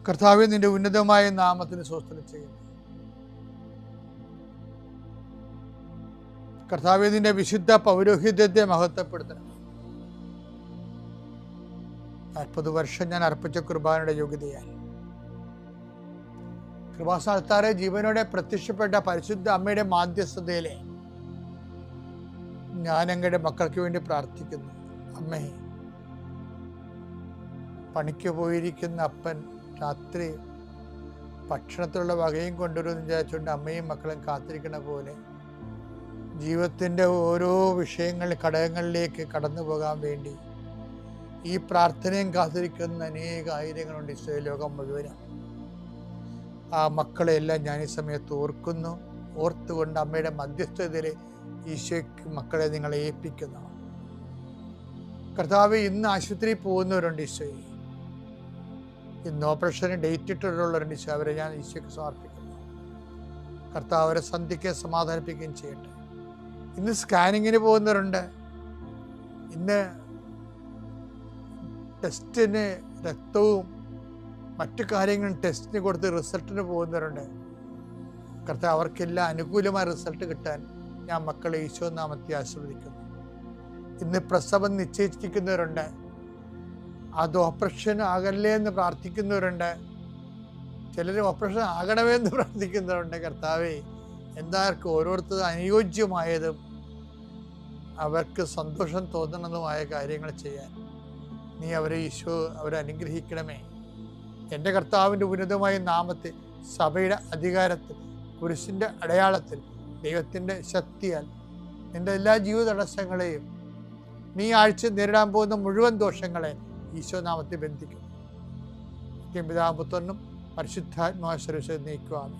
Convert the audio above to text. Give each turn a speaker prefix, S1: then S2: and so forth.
S1: കർത്താവേ, നിന്റെ ഉന്നതമായ നാമത്തിന് സ്തോത്രം ചെയ്യുന്നു. കർത്താവേ, നിന്റെ വിശുദ്ധ പൗരോഹിത്യത്തെ മഹത്വപ്പെടുത്തണം. 40 വർഷം ഞാൻ അർപ്പിച്ച കുർബാനയുടെ യോഗ്യതയാൽ കൃപാസ്ഥാനത്താറെ ജീവനോടെ പ്രത്യക്ഷപ്പെട്ട പരിശുദ്ധ അമ്മയുടെ മാധ്യസ്ഥതയിലെ ഞാൻ അങ്ങയുടെ മക്കൾക്ക് വേണ്ടി പ്രാർത്ഥിക്കുന്നു. അമ്മേ, പണിക്ക് പോയിരിക്കുന്ന അപ്പൻ രാത്രി ഭക്ഷണത്തിലുള്ള വകയും കൊണ്ടുവരുമെന്ന് വിചാരിച്ചുകൊണ്ട് അമ്മയും മക്കളും കാത്തിരിക്കണ പോലെ ജീവിതത്തിൻ്റെ ഓരോ ഘടകങ്ങളിലേക്ക് കടന്നു പോകാൻ വേണ്ടി ഈ പ്രാർത്ഥനയും കാത്തിരിക്കുന്ന അനേക ആയിരങ്ങളുണ്ട് ഈശോയെ, ലോകം മുഴുവനും. ആ മക്കളെല്ലാം ഞാൻ ഈ സമയത്ത് ഓർത്തുകൊണ്ട് അമ്മയുടെ മധ്യസ്ഥതയിൽ ഈശോയ്ക്ക് മക്കളെ നിങ്ങളെ ഏൽപ്പിക്കുന്നു. കർത്താവ്, ഇന്ന് ആശുപത്രിയിൽ പോകുന്നവരുണ്ട് ഈശോയെ, ഇന്ന് ഓപ്പറേഷന് ഡേറ്റ് ഇട്ടിട്ടുള്ളവരുണ്ട് ഈശോ, അവരെ ഞാൻ ഈശോയ്ക്ക് സമർപ്പിക്കുന്നു. കർത്താവ് അവരെ സന്ധിക്ക് സമാധാനിപ്പിക്കുകയും ചെയ്യട്ടെ. ഇന്ന് സ്കാനിങ്ങിന് പോകുന്നവരുണ്ട്, ഇന്ന് ടെസ്റ്റിന് രക്തവും മറ്റു കാര്യങ്ങളും ടെസ്റ്റിന് കൊടുത്ത് റിസൾട്ടിന് പോകുന്നവരുണ്ട്. കർത്താവ്, അവർക്കെല്ലാം അനുകൂലമായ റിസൾട്ട് കിട്ടാൻ ഞാൻ മക്കളെ ഈശോ നാമത്തെ ആശീർവദിക്കുന്നു. ഇന്ന് പ്രസവം നിശ്ചയിച്ചിരിക്കുന്നവരുണ്ട്, അത് ഓപ്പറേഷൻ ആകല്ലേ എന്ന് പ്രാർത്ഥിക്കുന്നവരുണ്ട്, ചിലർ ഓപ്പറേഷൻ ആകണമേ എന്ന് പ്രാർത്ഥിക്കുന്നവരുണ്ട്. കർത്താവേ, എന്താർക്കും ഓരോരുത്തർ അനുയോജ്യമായതും അവർക്ക് സന്തോഷം തോന്നണമെന്നുമായ കാര്യങ്ങൾ ചെയ്യാൻ നീ അവരെ അനുഗ്രഹിക്കണമേ. എൻ്റെ കർത്താവിൻ്റെ ഉന്നതമായ നാമത്തെ സഭയുടെ അധികാരത്തിൽ, കുരിശിൻ്റെ അടയാളത്തിൽ, ദൈവത്തിൻ്റെ ശക്തിയാൽ നിൻ്റെ എല്ലാ ജീവിത തടസ്സങ്ങളെയും നീ ആഴ്ച നേരിടാൻ പോകുന്ന മുഴുവൻ ദോഷങ്ങളെ ഈശോ നാമത്തെ ബന്ധിക്കും. പിതാവും പുത്രനും പരിശുദ്ധാത്മാവും നീക്കുവാമേ.